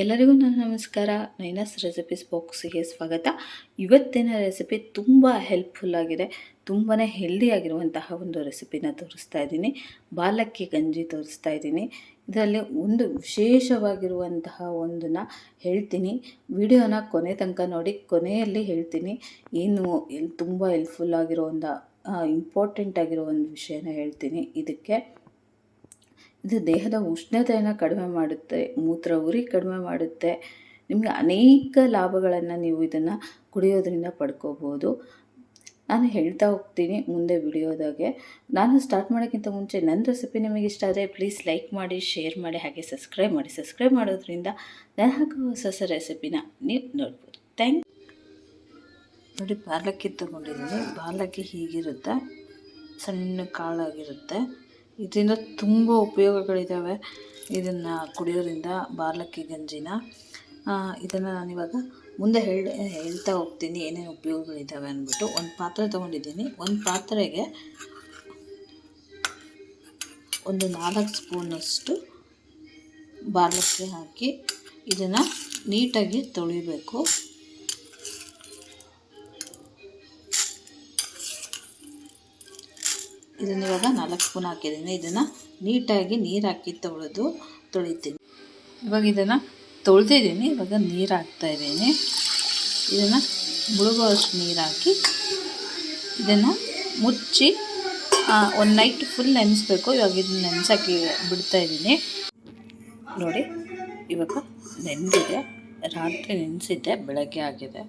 ಎಲ್ಲರಿಗೂ ನನ್ನ ನಮಸ್ಕಾರ. ನೈನಾಸ್ ರೆಸಿಪೀಸ್ ಬಾಕ್ಸಿಗೆ ಸ್ವಾಗತ. ಇವತ್ತಿನ ರೆಸಿಪಿ ತುಂಬ ಹೆಲ್ಪ್ಫುಲ್ಲಾಗಿದೆ, ತುಂಬಾ ಹೆಲ್ದಿಯಾಗಿರುವಂತಹ ಒಂದು ರೆಸಿಪಿನ ತೋರಿಸ್ತಾ ಇದ್ದೀನಿ. ಬಾಲಕ್ಕಿ ಗಂಜಿ ತೋರಿಸ್ತಾ ಇದ್ದೀನಿ. ಇದರಲ್ಲಿ ಒಂದು ವಿಶೇಷವಾಗಿರುವಂತಹ ಒಂದನ್ನು ಹೇಳ್ತೀನಿ. ವಿಡಿಯೋನ ಕೊನೆ ತನಕ ನೋಡಿ, ಕೊನೆಯಲ್ಲಿ ಹೇಳ್ತೀನಿ ಏನು ತುಂಬ ಹೆಲ್ಪ್ಫುಲ್ಲಾಗಿರೋ ಒಂದು ಇಂಪಾರ್ಟೆಂಟ್ ಆಗಿರೋ ಒಂದು ವಿಷಯನ ಹೇಳ್ತೀನಿ. ಇದು ದೇಹದ ಉಷ್ಣತೆಯನ್ನು ಕಡಿಮೆ ಮಾಡುತ್ತೆ, ಮೂತ್ರ ಉರಿ ಕಡಿಮೆ ಮಾಡುತ್ತೆ. ನಿಮಗೆ ಅನೇಕ ಲಾಭಗಳನ್ನು ನೀವು ಇದನ್ನು ಕುಡಿಯೋದ್ರಿಂದ ಪಡ್ಕೋಬೋದು. ನಾನು ಹೇಳ್ತಾ ಹೋಗ್ತೀನಿ ಮುಂದೆ ವಿಡಿಯೋದಾಗೆ. ನಾನು ಸ್ಟಾರ್ಟ್ ಮಾಡೋಕ್ಕಿಂತ ಮುಂಚೆ ನನ್ನ ರೆಸಿಪಿ ನಿಮಗೆ ಇಷ್ಟ ಆದರೆ ಪ್ಲೀಸ್ ಲೈಕ್ ಮಾಡಿ, ಶೇರ್ ಮಾಡಿ, ಹಾಗೆ ಸಬ್ಸ್ಕ್ರೈಬ್ ಮಾಡಿ. ಸಬ್ಸ್ಕ್ರೈಬ್ ಮಾಡೋದ್ರಿಂದ ನಾನು ಹಾಕೋ ಹೊಸ ರೆಸಿಪಿನ ನೀವು ನೋಡ್ಬೋದು. ಥ್ಯಾಂಕ್ ನೋಡಿ, ಬಾಲಕ್ಕಿ ತೊಗೊಂಡಿದ್ದೀನಿ. ಬಾಲಕ್ಕಿ ಹೀಗಿರುತ್ತೆ, ಸಣ್ಣ ಕಾಳಾಗಿರುತ್ತೆ. ಇದರಿಂದ ತುಂಬ ಉಪಯೋಗಗಳಿದ್ದಾವೆ. ಇದನ್ನು ಕುಡಿಯೋದ್ರಿಂದ ಬಾಲಕ್ಕಿ ಗಂಜಿನ ಇದನ್ನು ನಾನಿವಾಗ ಮುಂದೆ ಹೇಳ್ತಾ ಹೋಗ್ತೀನಿ ಏನೇನು ಉಪಯೋಗಗಳಿದ್ದಾವೆ ಅಂದ್ಬಿಟ್ಟು. ಒಂದು ಪಾತ್ರೆ ತೊಗೊಂಡಿದ್ದೀನಿ. ಒಂದು ಪಾತ್ರೆಗೆ ಒಂದು 4 ಸ್ಪೂನಷ್ಟು ಬಾಲಕ್ಕಿ ಹಾಕಿ ಇದನ್ನು ನೀಟಾಗಿ ತೊಳಿಬೇಕು. ಇದನ್ನು ಇವಾಗ 4 ಸ್ಪೂನ್ ಹಾಕಿದ್ದೀನಿ. ಇದನ್ನು ನೀಟಾಗಿ ನೀರು ಹಾಕಿ ತೊಳಿತೀನಿ. ಇವಾಗ ಇದನ್ನು ತೊಳೆದಿದ್ದೀನಿ. ಇವಾಗ ನೀರು ಹಾಕ್ತಾಯಿದ್ದೀನಿ. ಇದನ್ನು ಮುಳುಗುವಷ್ಟು ನೀರು ಹಾಕಿ ಇದನ್ನು ಮುಚ್ಚಿ ಒಂದು ನೈಟ್ ಫುಲ್ ನೆನೆಸ್ಬೇಕು. ಇವಾಗ ಇದನ್ನು ನೆನೆಸೋಕ್ಕೆ ಬಿಡ್ತಾಯಿದ್ದೀನಿ. ನೋಡಿ, ಇವಾಗ ನೆನೆದಿದೆ. ರಾತ್ರಿ ನೆನೆಸಿದ್ದೆ, ಬೆಳಗ್ಗೆ ಆಗಿದೆ.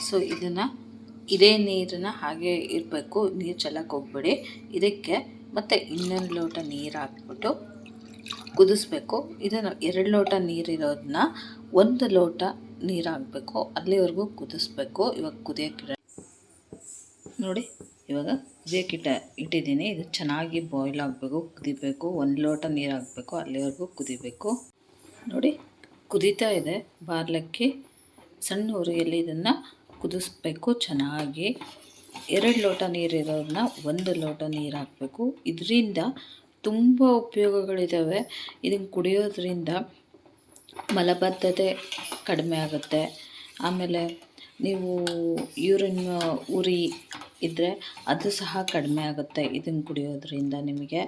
ಸೊ ಇದನ್ನು ಇದೇ ನೀರನ್ನು ಹಾಗೆ ಇರಬೇಕು, ನೀರು ಚೆಲ್ಲಕ್ಕೆ ಹೋಗ್ಬೇಡಿ. ಇದಕ್ಕೆ ಮತ್ತು ಇನ್ನೊಂದು ಲೋಟ ನೀರು ಹಾಕ್ಬಿಟ್ಟು ಕುದಿಸ್ಬೇಕು. ಇದನ್ನು 2 ಲೋಟ ನೀರಿರೋದನ್ನ 1 ಲೋಟ ನೀರು ಹಾಕಬೇಕು. ಅಲ್ಲಿವರೆಗೂ ಕುದಿಸ್ಬೇಕು. ಇವಾಗ ಕುದಿಯೋಕ್ಕಿಡ ನೋಡಿ, ಇವಾಗ ಕುದಿಯೋಕ್ಕಿಟ್ಟ ಇಟ್ಟಿದ್ದೀನಿ. ಇದು ಚೆನ್ನಾಗಿ ಬಾಯ್ಲ್ ಆಗಬೇಕು, ಕುದಿಬೇಕು. 1 ಲೋಟ ನೀರು ಹಾಕಬೇಕು, ಅಲ್ಲಿವರೆಗೂ ಕುದಿಬೇಕು. ನೋಡಿ, ಕುದೀತಾ ಇದೆ ಬಾಲಕ್ಕಿ. ಸಣ್ಣ ಉರಿಯಲ್ಲಿ ಇದನ್ನು ಕುದಿಸ್ಬೇಕು ಚೆನ್ನಾಗಿ. 2 ಲೋಟ ನೀರಿರೋದನ್ನ 1 ಲೋಟ ನೀರು ಹಾಕಬೇಕು. ಇದರಿಂದ ತುಂಬ ಉಪಯೋಗಗಳಿದ್ದಾವೆ. ಇದನ್ನು ಕುಡಿಯೋದ್ರಿಂದ ಮಲಬದ್ಧತೆ ಕಡಿಮೆ ಆಗುತ್ತೆ. ಆಮೇಲೆ ನೀವು ಯೂರಿನ್ ಉರಿ ಇದ್ದರೆ ಅದು ಸಹ ಕಡಿಮೆ ಆಗುತ್ತೆ ಇದನ್ನು ಕುಡಿಯೋದ್ರಿಂದ. ನಿಮಗೆ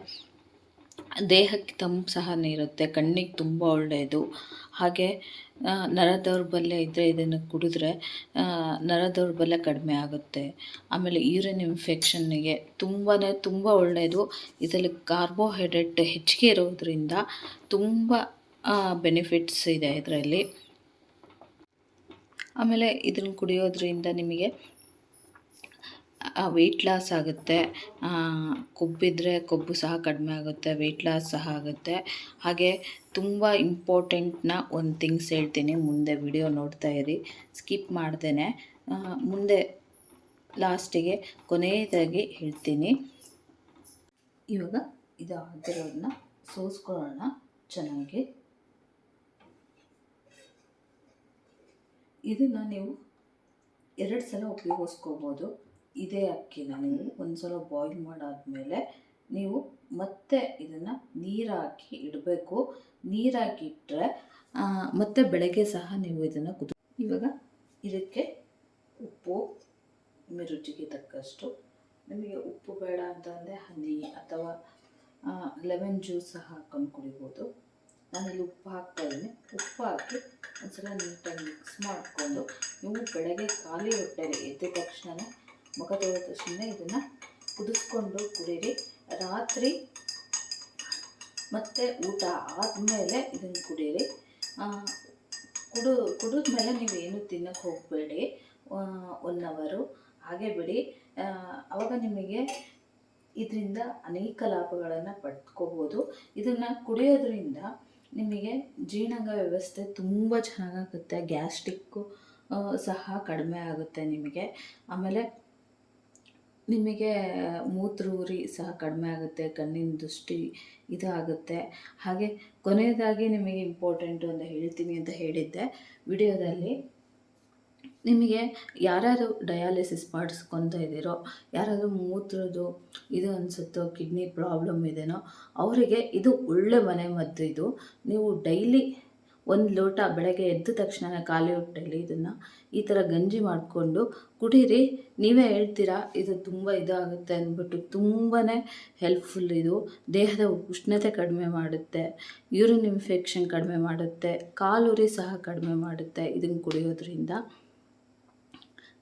ದೇಹಕ್ಕೆ ತಂಪು ಸಹ ನೀಡುತ್ತೆ, ಕಣ್ಣಿಗೆ ತುಂಬ ಒಳ್ಳೆಯದು. ಹಾಗೆ ನರ ದೌರ್ಬಲ್ಯ ಇದ್ದರೆ ಇದನ್ನು ಕುಡಿದ್ರೆ ನರ ದೌರ್ಬಲ್ಯ ಕಡಿಮೆ ಆಗುತ್ತೆ. ಆಮೇಲೆ ಯೂರಿನ್ ಇನ್ಫೆಕ್ಷನ್ನಿಗೆ ತುಂಬ ಒಳ್ಳೆಯದು. ಇದರಲ್ಲಿ ಕಾರ್ಬೋಹೈಡ್ರೇಟ್ ಹೆಚ್ಚಿಗೆ ಇರೋದ್ರಿಂದ ತುಂಬ ಬೆನಿಫಿಟ್ಸ್ ಇದೆ ಇದರಲ್ಲಿ. ಆಮೇಲೆ ಇದನ್ನು ಕುಡಿಯೋದ್ರಿಂದ ನಿಮಗೆ ವೆಯ್ಟ್ ಲಾಸ್ ಆಗುತ್ತೆ. ಕೊಬ್ಬಿದ್ರೆ ಕೊಬ್ಬು ಸಹ ಕಡಿಮೆ ಆಗುತ್ತೆ, ವೆಯ್ಟ್ ಲಾಸ್ ಸಹ ಆಗುತ್ತೆ. ಹಾಗೆ ತುಂಬ ಇಂಪಾರ್ಟೆಂಟ್ನ ಒಂದು ಥಿಂಗ್ಸ್ ಹೇಳ್ತೀನಿ, ಮುಂದೆ ವಿಡಿಯೋ ನೋಡ್ತಾ ಇರಿ, ಸ್ಕಿಪ್ ಮಾಡ್ದೇನೆ. ಮುಂದೆ ಲಾಸ್ಟಿಗೆ ಕೊನೆಯದಾಗಿ ಹೇಳ್ತೀನಿ. ಇವಾಗ ಇದು ಆಗಿರೋದನ್ನ ಸೋಸ್ಕೊಳ್ಳೋಣ ಚೆನ್ನಾಗಿ. ಇದನ್ನು ನೀವು 2 ಸಲ ಉಪಯೋಗಿಸ್ಕೋಬೋದು. ಇದೇ ಅಕ್ಕಿನ ನೀವು ಒಂದು ಸಲ ಬಾಯ್ಲ್ ಮಾಡಾದಮೇಲೆ ನೀವು ಮತ್ತೆ ಇದನ್ನು ನೀರು ಹಾಕಿ ಇಡಬೇಕು. ನೀರು ಹಾಕಿಟ್ರೆ ಮತ್ತೆ ಬೆಳಗ್ಗೆ ಸಹ ನೀವು ಇದನ್ನು ಇವಾಗ ಇದಕ್ಕೆ ಉಪ್ಪು, ನಿಮ್ಮ ರುಚಿಗೆ ತಕ್ಕಷ್ಟು. ನಿಮಗೆ ಉಪ್ಪು ಬೇಡ ಅಂತಂದರೆ ಹನಿ ಅಥವಾ ಲೆಮನ್ ಜ್ಯೂಸ್ ಸಹ ಹಾಕ್ಕೊಂಡು ಕುಡಿಬೋದು. ನಾನಿಲ್ಲಿ ಉಪ್ಪು ಹಾಕ್ತಾಯಿದ್ದೀನಿ. ಉಪ್ಪು ಹಾಕಿ ಒಂದ್ಸಲ ನೀಟಾಗಿ ಮಿಕ್ಸ್ ಮಾಡಿಕೊಂಡು ನೀವು ಬೆಳಗ್ಗೆ ಖಾಲಿ ಹೊಟ್ಟೆಗೆ ಎದ್ದ ತಕ್ಷಣ, ಮುಖ ತೊಳೆದ ತಕ್ಷಣ ಇದನ್ನು ಕುದಿಸ್ಕೊಂಡು ಕುಡೀರಿ. ರಾತ್ರಿ ಮತ್ತು ಊಟ ಆದಮೇಲೆ ಇದನ್ನು ಕುಡೀರಿ. ಕುಡಿದ್ಮೇಲೆ ನೀವೇನು ತಿನ್ನೋಕ್ಕೆ ಹೋಗಬೇಡಿ. 1 ಅವರು ಹಾಗೆ ಬಿಡಿ. ಆವಾಗ ನಿಮಗೆ ಇದರಿಂದ ಅನೇಕ ಲಾಭಗಳನ್ನು ಪಡ್ಕೋಬೋದು. ಇದನ್ನು ಕುಡಿಯೋದ್ರಿಂದ ನಿಮಗೆ ಜೀರ್ಣಾಂಗ ವ್ಯವಸ್ಥೆ ತುಂಬ ಚೆನ್ನಾಗಾಗುತ್ತೆ. ಗ್ಯಾಸ್ಟ್ರಿಕ್ಕು ಸಹ ಕಡಿಮೆ ಆಗುತ್ತೆ ನಿಮಗೆ. ಆಮೇಲೆ ನಿಮಗೆ ಮೂತ್ರ ಉರಿ ಸಹ ಕಡಿಮೆ ಆಗುತ್ತೆ, ಕಣ್ಣಿನ ದೃಷ್ಟಿ ಇದಾಗುತ್ತೆ. ಹಾಗೆ ಕೊನೆಯದಾಗಿ ನಿಮಗೆ ಇಂಪಾರ್ಟೆಂಟು ಅಂತ ಹೇಳ್ತೀನಿ ಅಂತ ಹೇಳಿದ್ದೆ ವಿಡಿಯೋದಲ್ಲಿ. ನಿಮಗೆ ಯಾರ್ಯಾರು ಡಯಾಲಿಸಿಸ್ ಮಾಡಿಸ್ಕೊತಾ ಇದ್ದೀರೋ, ಯಾರಾದರೂ ಮೂತ್ರದ್ದು ಇದು ಅನಿಸುತ್ತೋ, ಕಿಡ್ನಿ ಪ್ರಾಬ್ಲಮ್ ಇದೆಯೋ ಅವರಿಗೆ ಇದು ಒಳ್ಳೆ ಮನೆ ಮದ್ದು. ಇದು ನೀವು ಡೈಲಿ ಒಂದು ಲೋಟ ಬೆಳಗ್ಗೆ ಎದ್ದ ತಕ್ಷಣ ಖಾಲಿ ಹೊಟ್ಟೆಯಲ್ಲಿ ಇದನ್ನು ಈ ಥರ ಗಂಜಿ ಮಾಡಿಕೊಂಡು ಕುಡೀರಿ. ನೀವೇ ಹೇಳ್ತೀರಾ ಇದು ತುಂಬ ಇದಾಗುತ್ತೆ ಅಂದ್ಬಿಟ್ಟು. ತುಂಬಾ ಹೆಲ್ಪ್ಫುಲ್ ಇದು. ದೇಹದ ಉಷ್ಣತೆ ಕಡಿಮೆ ಮಾಡುತ್ತೆ, ಯೂರಿನ್ ಇನ್ಫೆಕ್ಷನ್ ಕಡಿಮೆ ಮಾಡುತ್ತೆ, ಕಾಲುರಿ ಸಹ ಕಡಿಮೆ ಮಾಡುತ್ತೆ ಇದನ್ನು ಕುಡಿಯೋದ್ರಿಂದ.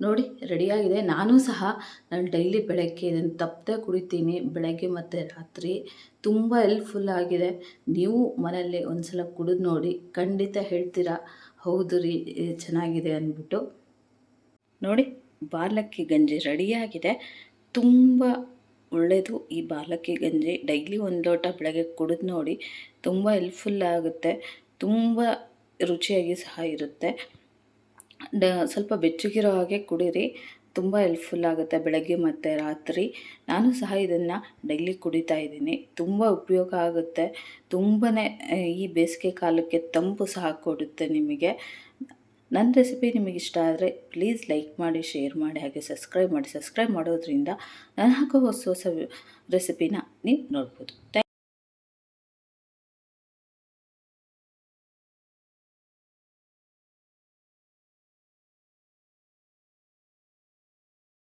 ನೋಡಿ ರೆಡಿಯಾಗಿದೆ. ನಾನು ಡೈಲಿ ಬೆಳಗ್ಗೆ ಇದನ್ನು ತಪ್ಪದೆ ಕುಡಿತೀನಿ, ಬೆಳಗ್ಗೆ ಮತ್ತು ರಾತ್ರಿ. ತುಂಬ ಹೆಲ್ಪ್ಫುಲ್ ಆಗಿದೆ. ನೀವು ಮನೆಯಲ್ಲಿ ಒಂದು ಸಲ ಕುಡಿದು ನೋಡಿ, ಖಂಡಿತ ಹೇಳ್ತೀರಾ ಹೌದು ರೀ ಚೆನ್ನಾಗಿದೆ ಅಂದ್ಬಿಟ್ಟು. ನೋಡಿ ಬಾರ್ಲಕ್ಕಿ ಗಂಜಿ ರೆಡಿಯಾಗಿದೆ. ತುಂಬ ಒಳ್ಳೆಯದು ಈ ಬಾರ್ಲಕ್ಕಿ ಗಂಜಿ. ಡೈಲಿ ಒಂದು ಲೋಟ ಬೆಳಗ್ಗೆ ಕುಡಿದು ನೋಡಿ, ತುಂಬ ಹೆಲ್ಪ್ಫುಲ್ ಆಗುತ್ತೆ, ತುಂಬ ರುಚಿಯಾಗಿ ಸಹ ಇರುತ್ತೆ. ಸ್ವಲ್ಪ ಬೆಚ್ಚಗಿರೋ ಹಾಗೆ ಕುಡೀರಿ, ತುಂಬ ಹೆಲ್ಪ್ಫುಲ್ ಆಗುತ್ತೆ ಬೆಳಗ್ಗೆ ಮತ್ತು ರಾತ್ರಿ. ನಾನು ಸಹ ಇದನ್ನು ಡೈಲಿ ಕುಡಿತಾ ಇದ್ದೀನಿ, ತುಂಬ ಉಪಯೋಗ ಆಗುತ್ತೆ. ತುಂಬಾ ಈ ಬೇಸಿಗೆ ಕಾಲಕ್ಕೆ ತಂಪು ಸಹ ಕೊಡುತ್ತೆ ನಿಮಗೆ. ನನ್ನ ರೆಸಿಪಿ ನಿಮಗೆ ಇಷ್ಟ ಆದರೆ ಪ್ಲೀಸ್ ಲೈಕ್ ಮಾಡಿ, ಶೇರ್ ಮಾಡಿ, ಹಾಗೆ ಸಬ್ಸ್ಕ್ರೈಬ್ ಮಾಡಿ. ಸಬ್ಸ್ಕ್ರೈಬ್ ಮಾಡೋದ್ರಿಂದ ನಾನು ಹಾಕೋ ಹೊಸ ಹೊಸ ರೆಸಿಪಿನ ನೀವು ನೋಡ್ಬೋದು.